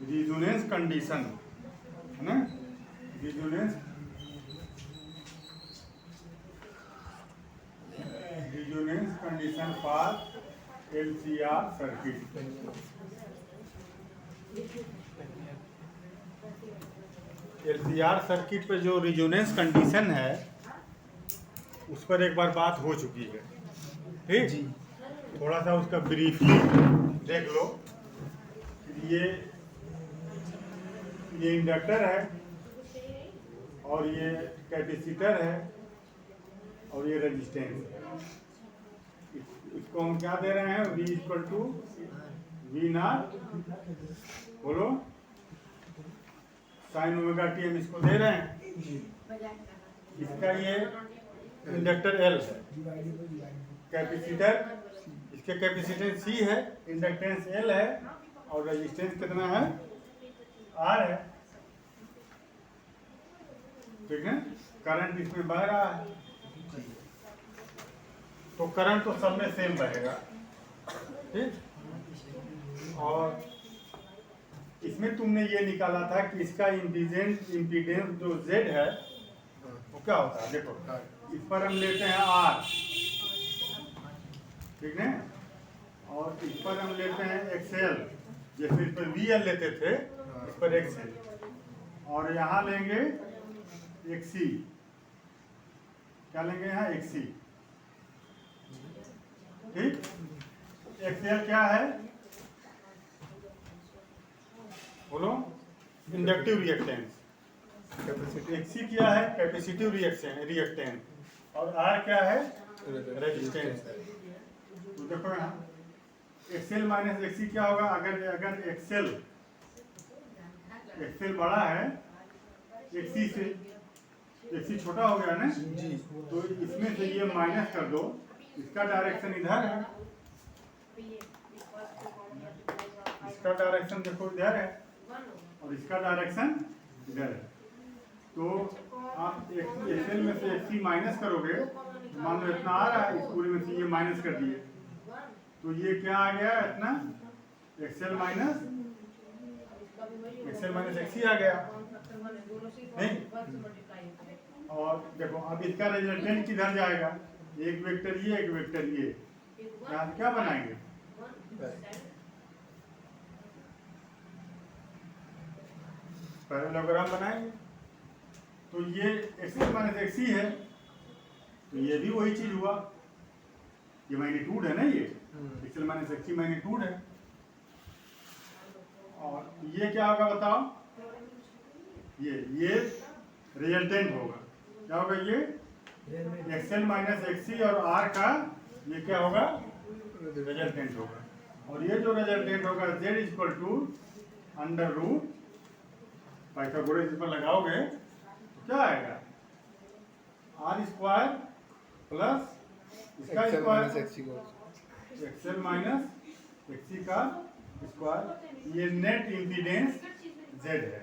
Resonance condition है ना, resonance condition for LCR circuit. LCR circuit पे जो रिजोनेंस कंडीशन है उस पर एक बार बात हो चुकी है, ठीक जी। थोड़ा सा उसका ब्रीफली देख लो। ये इंडक्टर है और ये कैपेसिटर है और ये रेजिस्टेंस है। इसको हम क्या दे रहे हैं, V equal to V naught, बोलो साइन ओमेगा टी हम इसको दे रहे हैं। इसका ये इंडक्टर L है, कैपेसिटर इसके कैपेसिटेंस C है, इंडक्टेंस L है और रेजिस्टेंस कितना है, R है, ठीक है। करंट इसमें बह रहा है तो करंट तो सब में सेम बहेगा, ठीक। और इसमें तुमने ये निकाला था कि इसका इम्पीडेंस जो Z है वो क्या होता है, देखो इस पर हम लेते हैं R, ठीक है, और इस पर हम लेते हैं XL, जैसे इस पर VL लेते थे इस पर XL, और यहाँ लेंगे XC, क्या लेंगे यहाँ XC, ठीक। XL क्या है, बोलो इंडक्टिव रिएक्टेंस, XC क्या है, कैपेसिटिव रिएक्टेंस और R क्या है, रेजिस्टेंस। तो देखो यहाँ XL माइनस XC क्या होगा, अगर XL बड़ा है XC से, XC छोटा हो गया ना जी, तो इसमें से ये माइनस कर दो, इसका डायरेक्शन इधर है, इसका डायरेक्शन देखो इधर है और इसका डायरेक्शन इधर है। तो आप XL में से XC माइनस करोगे, मान लो इतना आ रहा है, इस पूरे में से ये माइनस कर दिए तो ये क्या आ गया, इतना XL माइनस XC आ गया, नहीं। और देखो अब इसका रिजल्टेंट किधर जाएगा, एक वेक्टर ये एक वेक्टर ये, यहाँ क्या बनाएंगे, पैरेललोग्राम बनाएंगे। तो ये XL माइनस XC है तो ये भी वही चीज हुआ, ये मैग्नीट्यूड है ना, ये XL माइनस XC मैग्नीट्यूड है। और ये क्या होगा बताओ, ये रिजल्टेंट होगा, क्या होगा, ये XL माइनस XC और R का ये क्या होगा, रिजल्टेंट होगा। और ये जो रिजल्टेंट होगा Z equal to under root Pythagoras पर लगाओगे तो क्या आएगा, R स्क्वायर प्लस इसका स्क्वायर XL माइनस XC का स्क्वायर, ये नेट इम्पीडेंस Z है।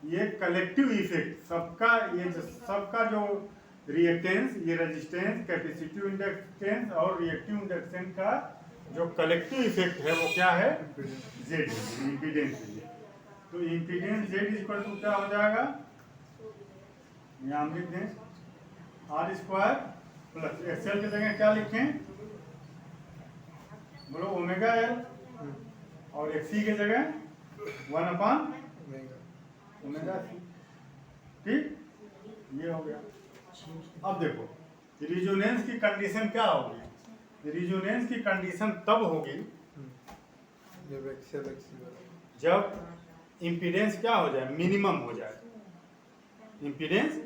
ये कलेक्टिव इफेक्ट सबका, ये सबका जो रिएक्टेंस, ये रेजिस्टेंस, कैपेसिटिव इंडक्टेंस और रिएक्टिव इंडक्टेंस का जो कलेक्टिव इफेक्ट है वो क्या है, Z इम्पीडेंस है। तो इम्पीडेंस Z इक्वल टू क्या हो जाएगा, यहाँ हम लिख दें R स्क्वायर प्लस XL की जगह क्या लिखें, बोलो ओमेगा L, और XC की जगह 1/ओमेगा C, ठीक, ये हो गया। अब देखो रिजोनेंस की कंडीशन क्या होगी, रिजोनेंस की कंडीशन तब होगी जब इम्पीडेंस क्या हो जाए, मिनिमम हो जाए इम्पीडेंस।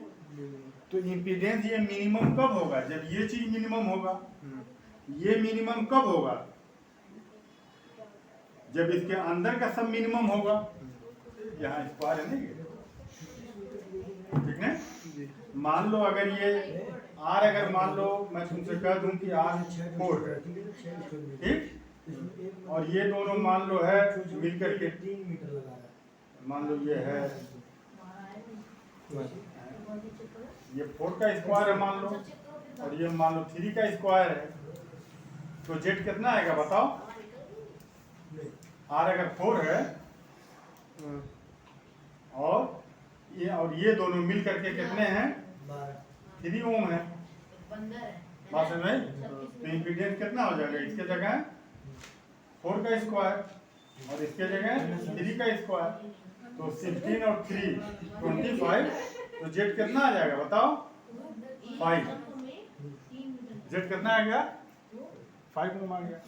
तो इम्पीडेंस ये मिनिमम कब होगा, जब ये चीज मिनिमम होगा। ये मिनिमम कब होगा, जब इसके अंदर का सब मिनिमम होगा। यहाँ स्क्वायर है ना ये, ठीक है। मान लो अगर ये R, अगर मान लो मैं तुमसे कह दूं कि R 4 है, ठीक, और ये दोनों मान लो है मिलकर के, मान लो ये है, ये 4 का स्क्वायर है मान लो, और ये मान लो 3 का स्क्वायर है, तो Z कितना आएगा बताओ। R अगर 4 है और ये दोनों मिल करके कितने हैं? 3 ओम है। बात समझ में? तो इम्पीडेंस कितना हो जाएगा? इसके जगह 4 का स्क्वायर और इसके जगह 3 का स्क्वायर, तो 16 और 3 25। तो जेड कितना आ जाएगा बताओ? 5। जेड कितना आ गया? 5 ओम आ गया।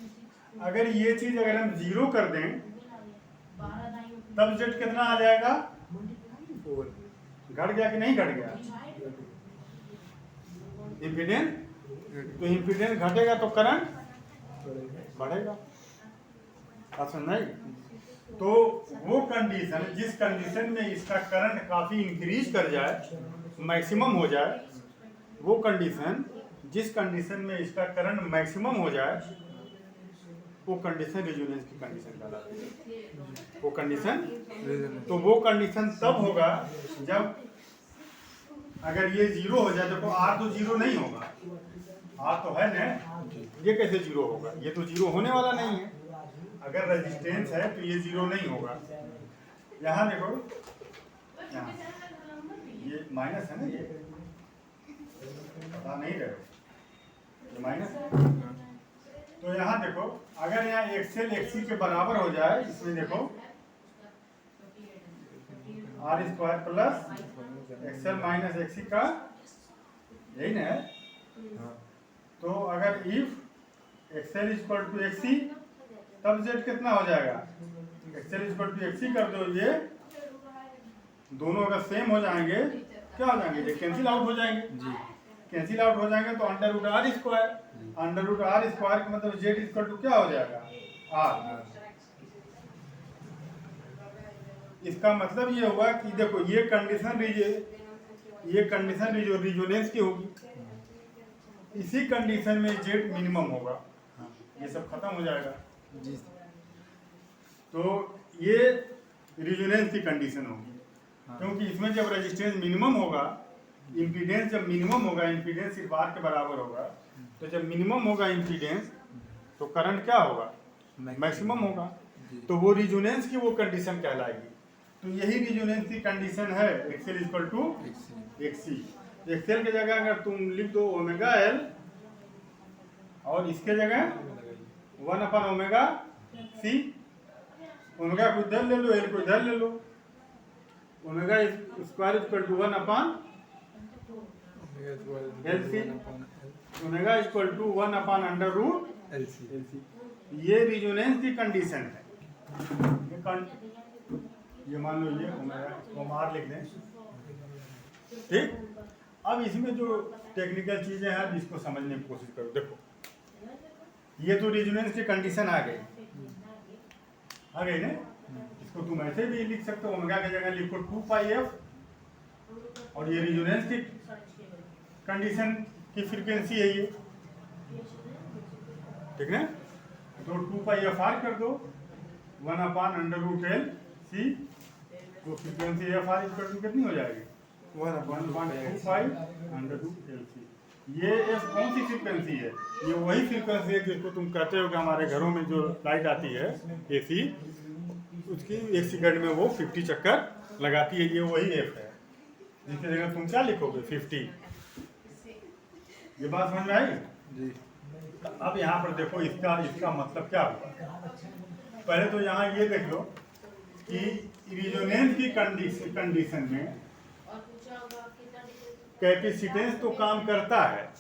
अगर ये चीज अगर हम 0 कर दें तब जेड कितना आ जाएगा? 4। घट गया कि नहीं घट गया इम्पीडेंस? तो इम्पीडेंस घटेगा तो करंट बढ़ेगा। नहीं? तो वो कंडीशन, जिस कंडीशन में इसका करंट काफी इंक्रीज कर जाए, मैक्सिमम हो जाए, वो कंडीशन, जिस कंडीशन में इसका करंट मैक्सिमम हो जाए, वो कंडीशन रेजोनेंस की कंडीशन कहलाती है। वो कंडीशन, तो वो कंडीशन तब होगा जब अगर ये 0 हो जाए। देखो आर तो 0 नहीं होगा, आर तो है ना, ये कैसे 0 होगा? ये तो 0 होने वाला नहीं है। अगर रेजिस्टेंस है तो ये 0 नहीं होगा। यहाँ देखो, यहाँ ये माइनस है ना, ये पता नहीं रहे, ये माइनस है। तो यहाँ देखो, अगर यहाँ एक्सएल एक्सी के बराबर हो जाए, इसमें देखो R square plus XL minus XC का, यही ना है। तो अगर if XL equal to XC, तब जेड कितना हो जाएगा? एक्सएल इक्वल टू एक्सी कर दो, ये दोनों अगर सेम हो जाएंगे, क्या हो जाएंगे? ये कैंसिल आउट हो जाएंगे जी। कैंसिल आउट हो जाएंगे तो under root R square, under root R square का मतलब जेड इक्वल टू क्या हो जाएगा? आर। इसका मतलब ये हुआ कि देखो ये कंडीशन रिजोनेंस की होगी। इसी कंडीशन में जेड मिनिमम होगा। ये सब खत्म हो जाएगा जी। तो ये रिजोनेंस की कंडीशन होगी, क्योंकि इसमें जब रेजिस्टेंस मिनिमम होगा, इम्पीडेंस जब मिनिमम होगा, इम्पीडेंस सिर्फ आर के बराबर होगा, तो जब मिनिमम होगा इम्पीडेंस तो करंट क्या होगा? मैक्सिमम होगा। तो वो रिजोनेंस की वो कंडीशन कहलाएगी। तो यही रिजोनेंस की कंडीशन है XL equal to XC. XL की जगह अगर तुम लिख दो ओमेगा एल, और इसके जगह 1/ओमेगा सी, ओमेगा को इधर ले लो, एल को इधर ले लो, omega square equal to 1/LC, omega equal to 1/√LC। ये रिजोनेंस की कंडीशन है। ये मान लो ये हम आर लिख दें, ठीक। अब इसमें जो टेक्निकल चीजें हैं इसको समझने की कोशिश करो। देखो ये तो रिजोनेंस की कंडीशन आ गई ना। इसको तुम ऐसे भी लिख सकते हो, ओमेगा की जगह लिखो 2πf, और ये रिजोनेंस की कंडीशन की फ्रीक्वेंसी है ये, ठीक है। तो 2πf कर दो 1/√LC, तो फ्रीक्वेंसी एफ आर कितनी हो जाएगी? 1/2π√LC। ये एफ कौन सी फ्रीक्वेंसी है? ये वही फ्रीक्वेंसी है जिसको तुम कहते हो कि हमारे घरों में जो लाइट आती है एसी, उसकी 1 सेकंड में वो 50 चक्कर लगाती है। ये वही एफ है जिसकी जगह तुम क्या लिखोगे? 50। ये बात समझ में आई जी। अब यहाँ पर देखो इसका मतलब क्या हुआ। पहले तो यहाँ ये देख लो कि रिजोनेंस की कंडीशन में कैपेसिटेंस तो काम करता है,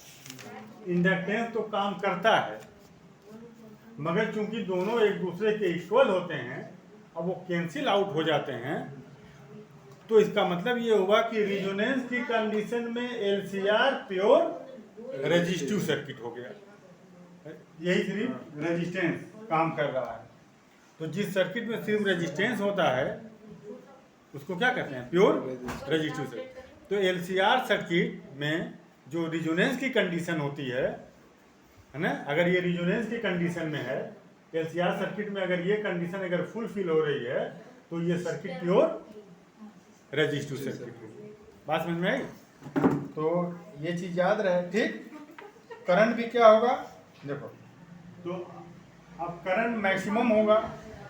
इंडक्टेंस तो काम करता है, मगर चूंकि दोनों एक दूसरे के इक्वल होते हैं, अब वो कैंसिल आउट हो जाते हैं। तो इसका मतलब ये हुआ कि रिजोनेंस की कंडीशन में एलसीआर प्योर रेजिस्टिव सर्किट हो गया। यही सिर्फ रेजिस्टेंस काम कर रहा है। तो जिस सर्किट में सिर्फ रेजिस्टेंस होता है उसको क्या कहते हैं? Pure resistive circuit. तो एलसीआर सर्किट में जो रिजोनेंस की कंडीशन होती है ना, अगर ये रिजोनेंस की कंडीशन में है, एलसीआर सर्किट में अगर ये कंडीशन अगर फुलफिल हो रही है तो ये सर्किट प्योर रेजिस्टिव सर्किट होगी। बात समझ में आई? तो ये चीज याद रहे, ठीक। करंट भी क्या होगा देखो, तो अब करंट मैक्सिमम होगा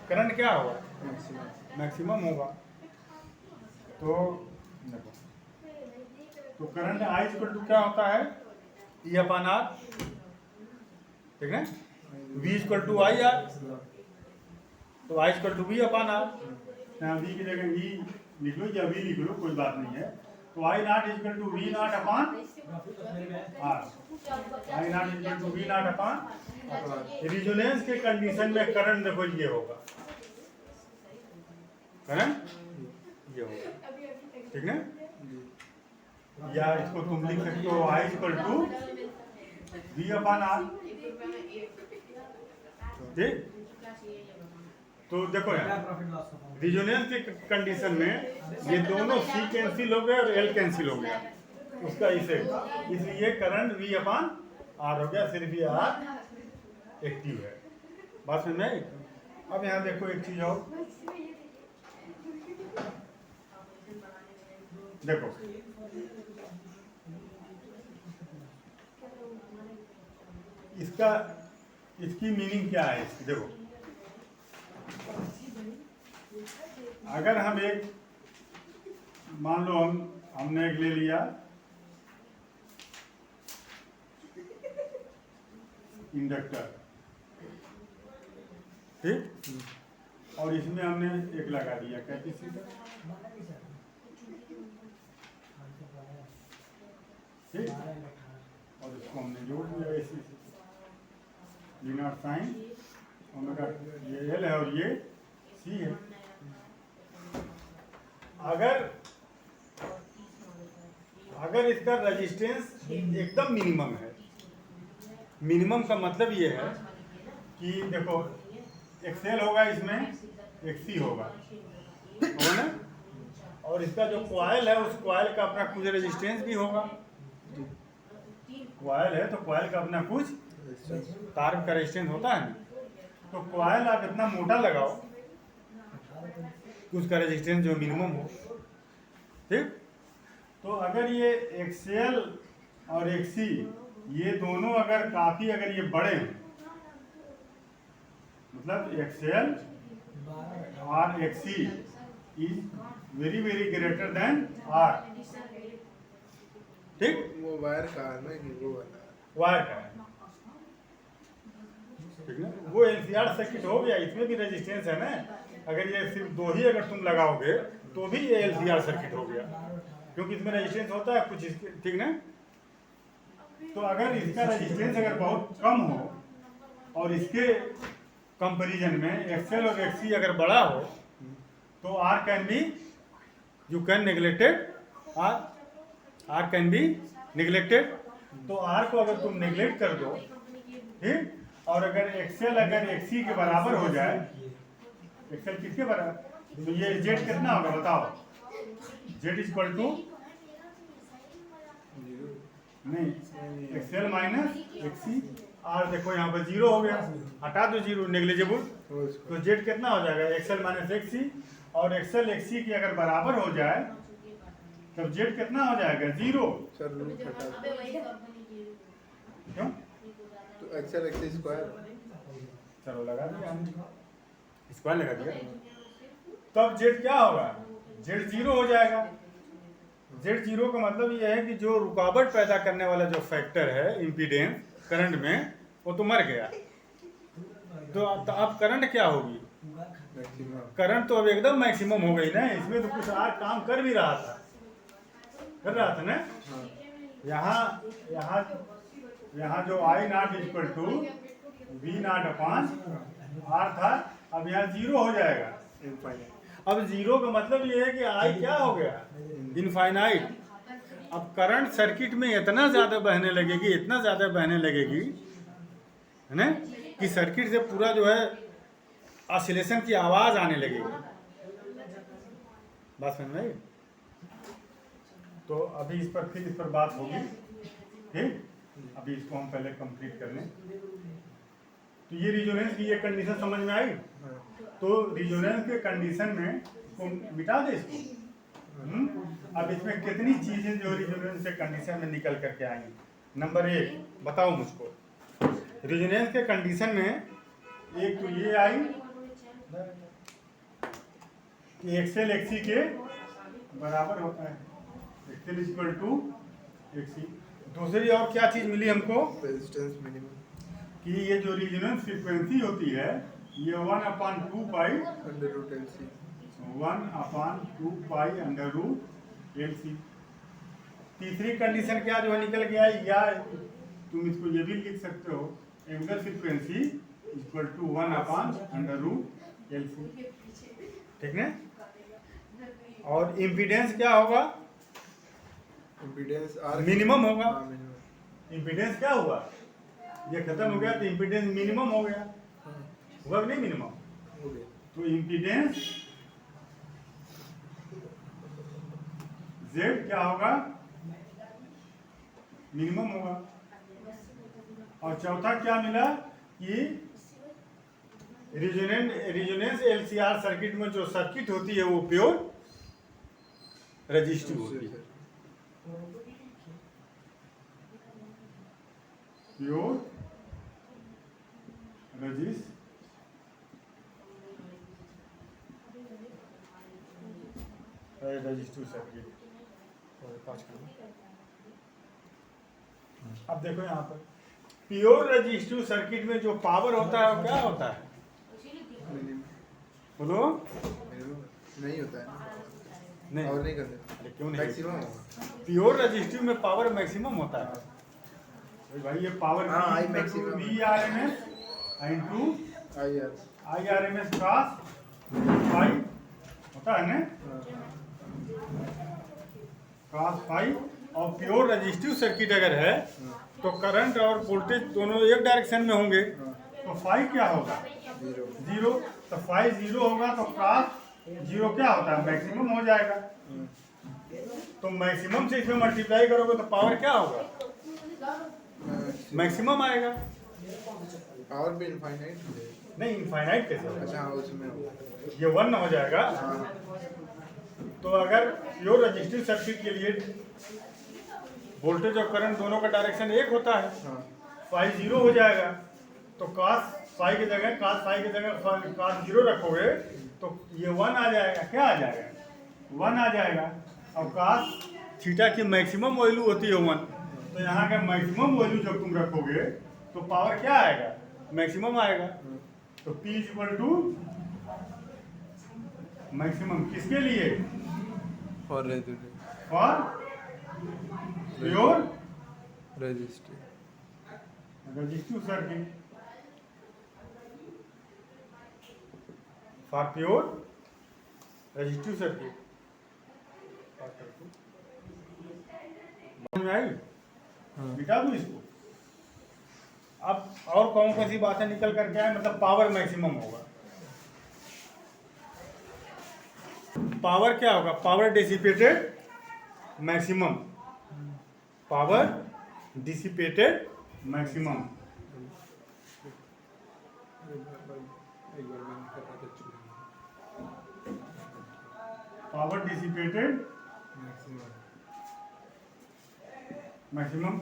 करंट क्या होगा, मैक्सिमम होगा। तो देखो, तो करंट आई इक्वल टू क्या होता है, ई अपॉन आर, ठीक है, V equal to I R, तो I equal to V upon R, यहाँ वी की जगह ई लिख लो या वी लिख लो, कोई बात नहीं है। तो I not equal to V not upon R, I not equal to V not upon. Resonance के कंडीशन में करंट देखो ये होगा, करंट ये होगा, ठीक है। या इसको तुम लिख सकते हो I equal to V upon R, ठीक। तो देखो यार, रिजोनेंस के कंडीशन में ये दोनों सी कैंसिल हो गए और एल कैंसिल हो गया, उसका इफेक्ट, इसलिए करंट वी अपॉन आर हो गया, सिर्फ ये आर एक्टिव है। बात समझ में आई। अब यहाँ देखो एक चीज और, देखो इसका, इसकी मीनिंग क्या है इसकी, देखो अगर हम एक, मान लो हमने एक ले लिया इंडक्टर, ठीक, और इसमें हमने एक लगा दिया कैपेसिटर, ठीक, और इसको हमने जोड़ दिया इसी से, वी नॉट साइन ओमेगा, ये एल है और ये सी है। अगर इसका रेजिस्टेंस एकदम मिनिमम है, मिनिमम का मतलब ये है कि देखो एक्सएल होगा, इसमें एक्सी होगा ना, और इसका जो कॉइल है उस कॉइल का अपना कुछ रेजिस्टेंस भी होगा, कॉइल है तो कॉइल का अपना कुछ तार का रेजिस्टेंस होता है ना, तो कॉइल आप इतना मोटा लगाओ उसका रेजिस्टेंस जो मिनिमम हो, ठीक। तो अगर ये एक्सएल और एक्सी ये दोनों अगर काफी, अगर ये बड़े हैं, मतलब एक्सएल और XC is very very greater than R, ठीक। वो वायर का है ना, कि वो वायर का है, ठीक है, वो एलसीआर सर्किट हो गया, इसमें भी रेजिस्टेंस है ना। अगर ये सिर्फ दो ही अगर तुम लगाओगे तो भी ये एलसीआर सर्किट हो गया, क्योंकि इसमें रेजिस्टेंस होता है कुछ इसके, ठीक ना। तो अगर इसका रेजिस्टेंस अगर बहुत कम हो और इसके कंपैरिजन में एक्सएल और एक्सी अगर बड़ा हो, तो R can be, you can neglected, R can be neglected. तो आर को अगर तुम नेग्लेक्ट कर दो, ठीक, और अगर एक्सएल अगर एक्सी के बराबर हो जाए, एक्सएल किसके बराबर, तो ये जेड कितना होगा बताओ, जेड इक्वल टू नहीं एक्सएल माइनस एक्सी, आर देखो यहाँ पर जीरो हो गया, हटा दो जीरो, नेग्लिजिबल, तो जेड कितना हो जाएगा, एक्सएल माइनस एक्सी, और एक्सएल एक्सी की अगर बराबर हो जाए तब जेड कितना हो जाएगा, जीरो। क्यों, तो एक्सएल एक्सी स्क्वायर, चलो लगा दिया, स्क्वायर लगा दिया, तब जेड क्या होगा, जेड जीरो हो जाएगा। जेड जीरो का मतलब ये है कि जो रुकावट पैदा करने वाला जो फैक्टर है इम्पीडेंस करंट में, वो तो मर गया। तो अब करंट क्या होगी, करंट तो अब एकदम मैक्सिमम हो गई ना, इसमें तो कुछ और काम कर भी रहा था, कर रहा था ना। यहाँ यहाँ यहाँ जो I not equal to V not upon R था, अब यहाँ जीरो हो जाएगा। अब जीरो का मतलब ये है कि आई क्या हो गया, इनफाइनाइट। अब करंट सर्किट में इतना ज़्यादा बहने लगेगी, इतना ज़्यादा बहने लगेगी, है ना, कि सर्किट से पूरा जो है ऑसिलेशन की आवाज़ आने लगेगी। बात समझ में आई। तो अभी इस पर बात होगी, ठीक। अभी इसको हम पहले कंप्लीट कर लें। तो ये रिजोनेंस की ये कंडीशन समझ में आई। तो रिजोनेंस के कंडीशन में इसको मिटा दे इसको। अब इसमें कितनी चीजें जो रिजोनेंस के कंडीशन में निकल करके आएंगी। नंबर 1 बताओ मुझको, रिजोनेंस के कंडीशन में एक तो ये आई, कि एक्सएल एक्सी के बराबर होता है, एक्सएल इक्वल टू एक्सी। दूसरी और क्या चीज़ मिली हमको रेजिस्टेंस मिनिमम कि ये जो रीजनेंस फ्रीक्वेंसी होती है ये 1/2 pi under root LC 1/2 pi under root LC. तीसरी कंडीशन क्या जो है निकल गया, या तुम इसको ये भी लिख सकते हो angle frequency equal to 1/√LC। ठीक है। और इम्पीडेंस क्या होगा, इम्पीडेंस आर मिनिमम होगा। हाँ, मिनिमम इम्पीडेंस क्या हुआ, ये खत्म हो गया तो इम्पीडेंस मिनिमम हो गया, हाँ, हुआ कि नहीं मिनिमम। हो गया तो इम्पीडेंस Z क्या होगा, मिनिमम होगा। और चौथा क्या मिला कि रिजोनेंस एलसीआर सर्किट में जो सर्किट होती है वो प्योर रजिस्टिव होती है, प्योर रजिस्टिव सर्किट। अब देखो यहाँ पर प्योर रजिस्टिव सर्किट में जो पावर होता है वो क्या होता है, मिनिमम बोलो। नहीं होता है नहीं, और नहीं करते, अरे क्यों नहीं, मैक्सिमम होगा। प्योर रजिस्टिव में पावर मैक्सिमम होता है। भाई ये पावर हाँ, I maximum VRMS into IR IRMS cross pi होता है ना, क्रॉस पाई। और प्योर रजिस्टिव सर्किट अगर है तो करंट और वोल्टेज दोनों एक डायरेक्शन में होंगे, तो फाई क्या होगा, जीरो जीरो। तो फाई जीरो होगा तो क्रॉस जीरो क्या होता है, मैक्सिमम हो जाएगा। तो मैक्सिमम से इसमें मल्टीप्लाई करोगे तो पावर क्या होगा, मैक्सिमम आएगा। पावर भी इनफाइनाइट नहीं इनफाइनाइट कैसे होगा, अच्छा हाँ उसमें होगा ये 1 हो जाएगा। हाँ तो अगर प्योर रजिस्टिव सर्किट के लिए वोल्टेज और करंट दोनों का डायरेक्शन एक होता है, हाँ फाई जीरो हो जाएगा। तो कास फाई की जगह कास जीरो रखोगे तो ये 1 आ जाएगा, क्या आ जाएगा, 1 आ जाएगा। और कास थीटा की मैक्सिमम वैल्यू होती है 1, तो यहाँ का मैक्सिमम वैल्यू जब तुम रखोगे तो पावर क्या आएगा, मैक्सिमम आएगा। तो P इक्वल टू मैक्सिमम किसके लिए, for resistive for pure resistive circuit, for pure resistive circuit. समझ में आई, मिटा दूं इसको। अब और कौन कौन सी बातें निकल करके आए, मतलब पावर मैक्सिमम होगा। पावर क्या होगा, power dissipated maximum, power dissipated maximum. Power dissipated maximum.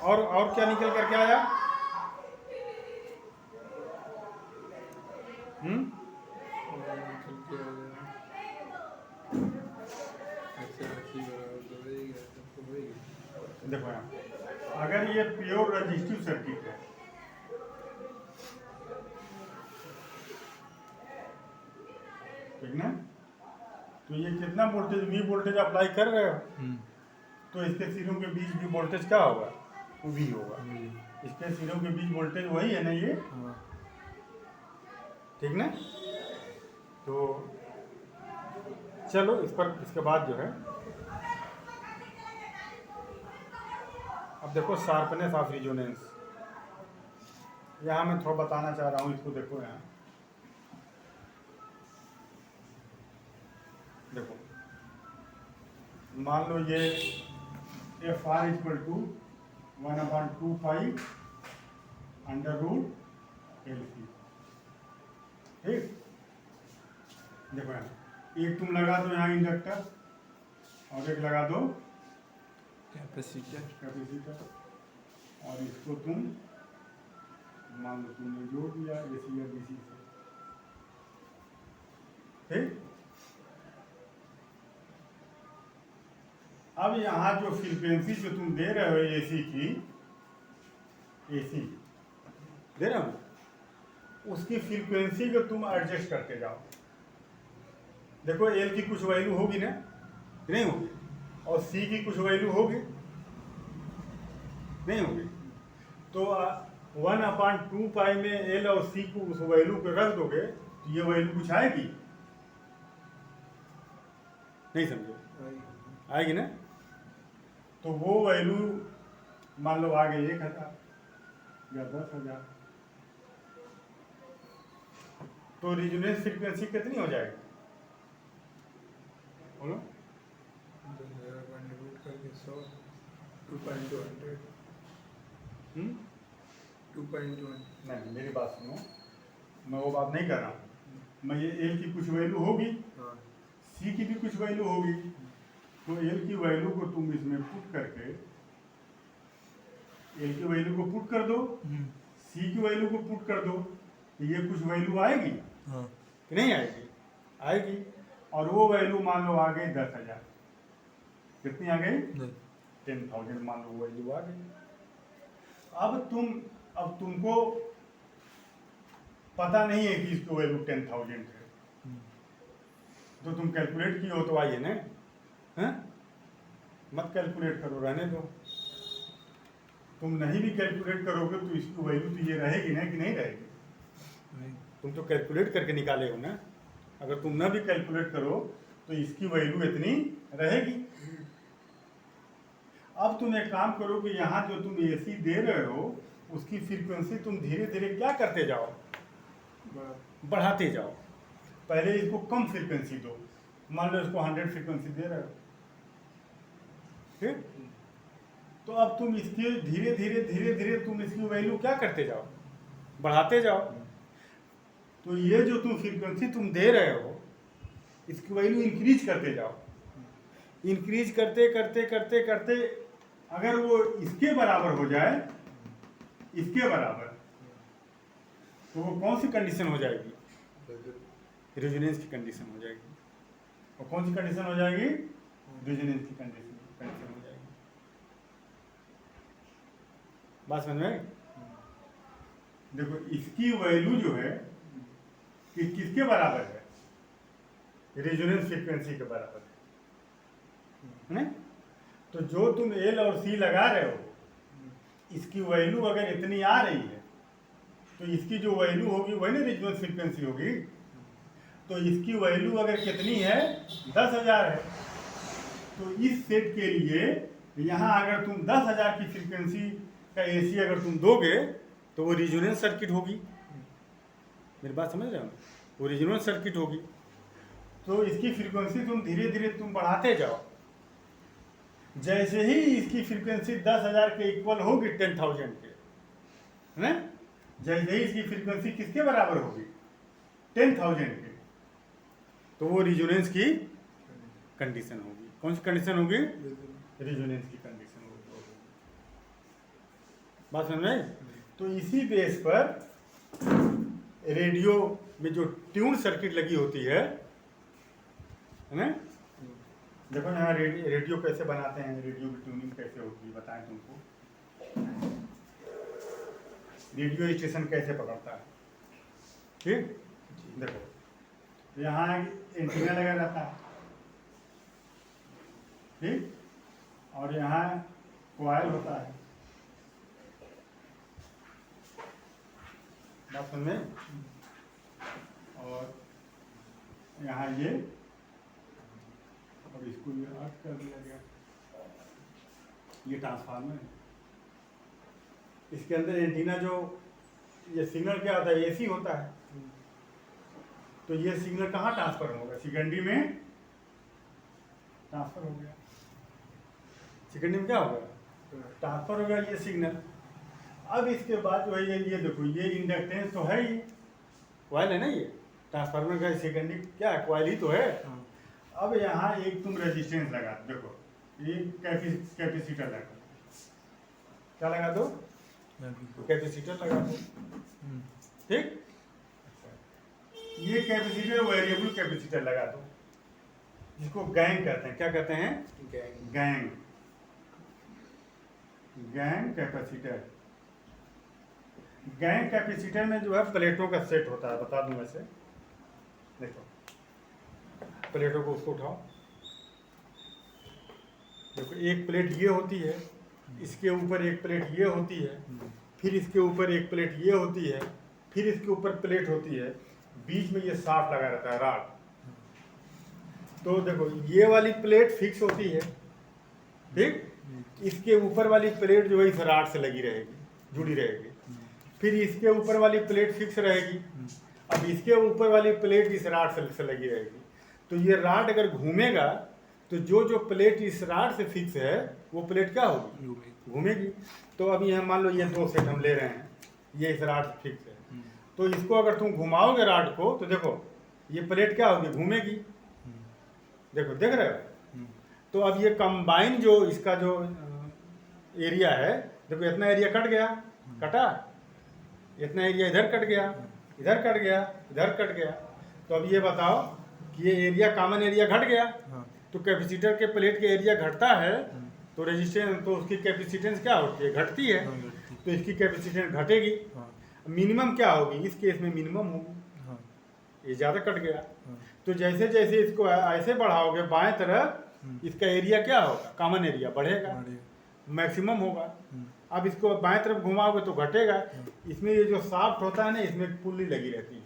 और क्या निकल करके आया, देखो यहाँ अगर ये प्योर रजिस्टिव सर्किट है, ठीक ना, तो ये कितना वोल्टेज V वोल्टेज अप्लाई कर रहे हो, तो इसके सिरों के बीच भी वोल्टेज क्या होगा, V होगा। इसके सिरों के बीच वोल्टेज वही है ना ये, ठीक ना। तो चलो इस पर इसके बाद जो है अब देखो शार्पनेस ऑफ रिजोनेंस, यहाँ मैं थोड़ा बताना चाह रहा हूँ इसको। देखो यहाँ देखो, मान लो ये FR equal to 1/2 pi under root LC, ठीक। देखो यहाँ एक तुम लगा दो यहाँ इंडक्टर और एक लगा दो कैपेसिटर, और इसको तुम मान लो तुमने जोड़ दिया AC या DC से, ठीक। अब यहाँ जो फ्रीक्वेंसी जो तुम दे रहे हो एसी की, एसी दे रहे हो, उसकी फ्रीक्वेंसी को तुम एडजस्ट करते जाओ। देखो एल की कुछ वैल्यू होगी ना, नहीं होगी, और सी की कुछ वैल्यू होगी, नहीं होगी। तो 1/2 में एल और सी को उस वैल्यू को रख दोगे तो ये वैल्यू कुछ आएगी, नहीं समझो, आएगी ना। तो वो वैल्यू मान लो आ गई 1000 या 10,000, तो रिजोनेंस फ्रीक्वेंसी कितनी हो जाएगी बोलो? 2.1 नहीं, मेरी बात सुनो, मैं वो बात नहीं कर रहा हूँ। मैं ये एल की कुछ वैल्यू होगी, सी की भी कुछ वैल्यू होगी, तो एल की वैल्यू को तुम इसमें पुट करके, एल की वैल्यू को पुट कर दो, सी की वैल्यू को पुट कर दो, तो ये कुछ वैल्यू आएगी, कि नहीं आएगी? आएगी। और वो वैल्यू मान लो आ गई 10,000, कितनी आ गई? 10,000 मान लो वैल्यू आ गई। अब तुमको पता नहीं है कि इसकी वैल्यू 10,000 है, तो तुम कैलकुलेट किए हो तो आइए ना, हैं? मत कैलकुलेट करो, रहने दो। तुम नहीं भी कैलकुलेट करोगे तो इसकी वैल्यू तो ये रहेगी ना, कि नहीं रहेगी? तुम तो कैलकुलेट करके निकाले हो ना। अगर तुम न भी कैलकुलेट करो तो इसकी वैल्यू इतनी रहेगी। अब तुम एक काम करो कि यहाँ जो तुम एसी दे रहे हो उसकी फ्रीक्वेंसी तुम धीरे धीरे क्या करते जाओ, बढ़ाते जाओ। पहले इसको कम फ्रीक्वेंसी दो, मान लो इसको 100 फ्रीक्वेंसी दे रहे हो, ठीक। तो अब तुम इसके धीरे धीरे धीरे धीरे तुम इसकी वैल्यू क्या करते जाओ, बढ़ाते जाओ। तो ये जो तुम फ्रीक्वेंसी तुम दे रहे हो इसकी वैल्यू इंक्रीज करते जाओ, इंक्रीज करते करते करते करते अगर वो इसके बराबर हो जाए, इसके बराबर, तो वो कौन सी कंडीशन हो जाएगी? रेजोनेंस की कंडीशन हो जाएगी। और कौन सी कंडीशन हो जाएगी? रेजोनेंस की कंडीशन हो जाएगी। बात समझ में? देखो इसकी वैल्यू जो है कि किसके बराबर है? रेजोनेंस फ्रीक्वेंसी के बराबर है ना। तो जो तुम एल और सी लगा रहे हो, इसकी वैल्यू अगर इतनी आ रही है तो इसकी जो वैल्यू होगी वही ना रेजोनेंस फ्रीक्वेंसी होगी। तो इसकी वैल्यू अगर कितनी है? 10,000 है। तो इस सेट के लिए यहाँ अगर तुम 10,000 की फ्रीक्वेंसी का एसी अगर तुम दोगे तो वो रेजोनेंस सर्किट होगी। मेरी बात समझ रहे हो? वो रेजोनेंस सर्किट होगी। तो इसकी फ्रीक्वेंसी तुम धीरे धीरे तुम बढ़ाते जाओ। जैसे ही इसकी फ्रीक्वेंसी 10,000 के इक्वल होगी 10,000 के, है ना, जैसे ही इसकी फ्रीक्वेंसी किसके बराबर होगी? 10,000 के, तो वो रेजोनेंस की कंडीशन होगी। कौन सी कंडीशन होगी? रेजोनेंस की कंडीशन होगी। बात समझ में? तो इसी बेस पर रेडियो में जो ट्यून सर्किट लगी होती है ना, देखो यहाँ रेडियो कैसे बनाते हैं, रेडियो की ट्यूनिंग कैसे होती है बताएं तुमको। रेडियो स्टेशन कैसे पकड़ता है, ठीक। देखो यहाँ एंटीना लगा रहता है, ठीक, और यहाँ कॉइल होता है। बात समझ में? और यहाँ ये, और इसको ये आर्ट कर दिया गया, ये ट्रांसफार्मर है। इसके अंदर एंटीना जो ये सिग्नल क्या होता है? एसी होता है। तो ये सिग्नल कहाँ ट्रांसफर होगा? सेकेंडरी में ट्रांसफर हो गया। सेकेंडरी में क्या हो गया? ट्रांसफर हो गया ये सिग्नल। अब इसके बाद जो है ये देखो, ये इंडक्टेंस तो है ही, कॉइल है ना, ये ट्रांसफार्मर का सेकेंडरी क्या है? कॉइल ही तो है। अब यहाँ एक तुम रेजिस्टेंस लगा, देखो ये कैपेसिटर लगा, क्या लगा दो? कैपेसिटर लगा दो, ठीक। ये कैपेसिटर वेरिएबल कैपेसिटर लगा दो, जिसको गैंग कहते हैं। क्या कहते हैं? Gang. Gang capacitor. Gang capacitor में जो है प्लेटों का सेट होता है, बता दूं वैसे। देखो प्लेटों को उसको उठाओ, देखो एक प्लेट ये होती है, इसके ऊपर एक प्लेट ये होती है, फिर इसके ऊपर एक प्लेट ये होती है, फिर इसके ऊपर प्लेट होती है, बीच में ये शाफ्ट लगा रहता है, राड। तो देखो ये वाली प्लेट फिक्स होती है, ठीक, इसके ऊपर वाली प्लेट जो है इस राड से लगी रहेगी, जुड़ी रहेगी। फिर इसके ऊपर वाली प्लेट फिक्स रहेगी, अब इसके ऊपर वाली प्लेट इस राड से लगी रहेगी। तो ये राड अगर घूमेगा तो जो जो प्लेट इस राड से फिक्स है वो प्लेट क्या होगी? घूमेगी। तो अभी हम मान लो ये दो सेट हम ले रहे हैं, ये इस राड से फिक्स है, तो इसको अगर तुम घुमाओगे राड को तो देखो ये प्लेट क्या होगी? घूमेगी। देखो देख रहे हो? तो अब ये कंबाइन जो इसका जो एरिया है, देखो इतना एरिया कट गया, कटा, इतना एरिया इधर कट गया, इधर कट गया, इधर कट गया। तो अब ये बताओ कि ये एरिया कॉमन एरिया घट गया। तो कैपेसिटर के प्लेट के एरिया घटता है तो रेजिस्टेंस, तो उसकी कैपेसिटेंस क्या होती है? घटती है। तो इसकी कैपेसिटेंस घटेगी। मिनिमम क्या होगी? इस केस में मिनिमम होगी, ये ज़्यादा कट गया। तो जैसे जैसे इसको ऐसे बढ़ाओगे बाएं तरफ, इसका एरिया क्या होगा? कॉमन एरिया बढ़ेगा, मैक्सिमम होगा। अब इसको बाएं तरफ घुमाओगे तो घटेगा। इसमें ये जो शाफ्ट होता है ना, इसमें एक पुल्ली लगी रहती है,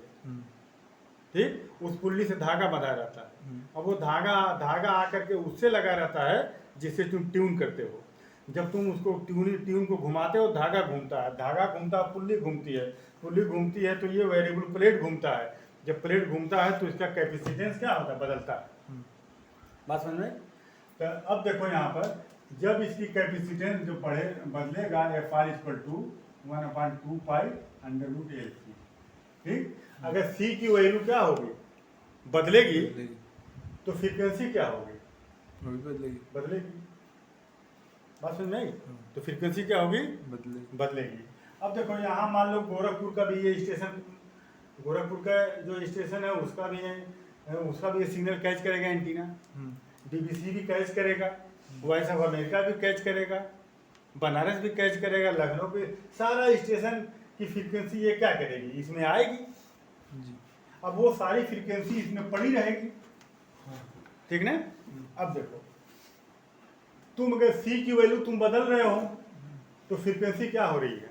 ठीक, उस पुल्ली से धागा बंधा रहता है। अब वो धागा आकर के उससे लगा रहता है जिससे तुम ट्यून करते हो। जब तुम उसको ट्यून को घुमाते हो, धागा घूमता है, धागा घूमता है, पुल्ली घूमती है, पुल्ली घूमती है तो ये वेरिएबल प्लेट घूमता है। जब प्लेट घूमता है तो इसका कैपेसिटेंस क्या होता है? बदलता है। बात समझ में? तो अब देखो यहाँ पर जब इसकी कैपेसिटेंस जो बदलेगा, FR = 1/2 पाई √LC, ठीक। अगर C की वैल्यू क्या होगी? बदलेगी, तो फ्रीक्वेंसी क्या होगी? बदलेगी। बात समझ में आई? तो फ्रीक्वेंसी क्या होगी? बदलेगी। अब देखो यहाँ मान लो गोरखपुर का भी ये स्टेशन, गोरखपुर का जो स्टेशन है उसका भी सिग्नल कैच करेगा एंटीना, DBC भी कैच करेगा, वॉइस ऑफ अमेरिका भी कैच करेगा, बनारस भी कैच करेगा, लखनऊ भी, सारा स्टेशन की फ्रीक्वेंसी ये क्या करेगी? इसमें आएगी जी। अब वो सारी फ्रीक्वेंसी इसमें पड़ी रहेगी, ठीक ना। अब देखो तुम अगर C की वैल्यू तुम बदल रहे हो तो फ्रीक्वेंसी क्या हो रही है?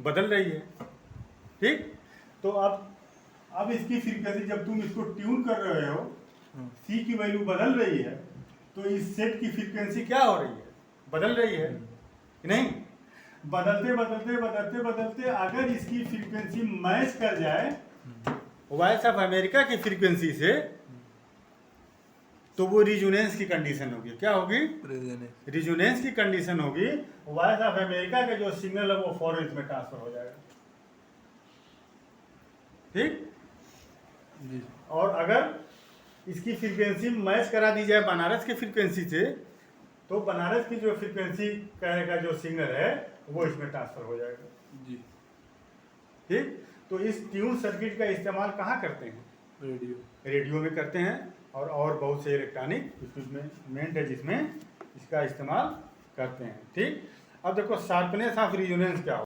बदल रही है, ठीक। तो अब इसकी फ्रीक्वेंसी जब तुम इसको ट्यून कर रहे हो, C की वैल्यू बदल रही है, तो इस सेट की फ्रीक्वेंसी क्या हो रही है? बदल रही है कि नहीं? बदलते बदलते बदलते बदलते अगर इसकी फ्रीक्वेंसी मैच कर जाए वॉइस ऑफ अमेरिका की फ्रीक्वेंसी से, तो वो रिजोनेंस की कंडीशन होगी। क्या होगी? रिजोनेंस की कंडीशन होगी। वॉइस ऑफ अमेरिका का जो सिग्नल है वो फौरन इसमें ट्रांसफर हो जाएगा, ठीक। और अगर इसकी फ्रीक्वेंसी मैच करा दी जाए बनारस की फ्रीक्वेंसी से, तो बनारस की जो फ्रीक्वेंसी का जो सिग्नल है वो इसमें ट्रांसफर हो जाएगा जी, ठीक। तो इस ट्यून सर्किट का इस्तेमाल कहाँ करते हैं? रेडियो में करते हैं, और बहुत से इलेक्ट्रॉनिक इक्विपमेंट है जिसमें इसका इस्तेमाल करते हैं, ठीक। अब देखो शार्पनेस ऑफ रिजोनेंस क्या हो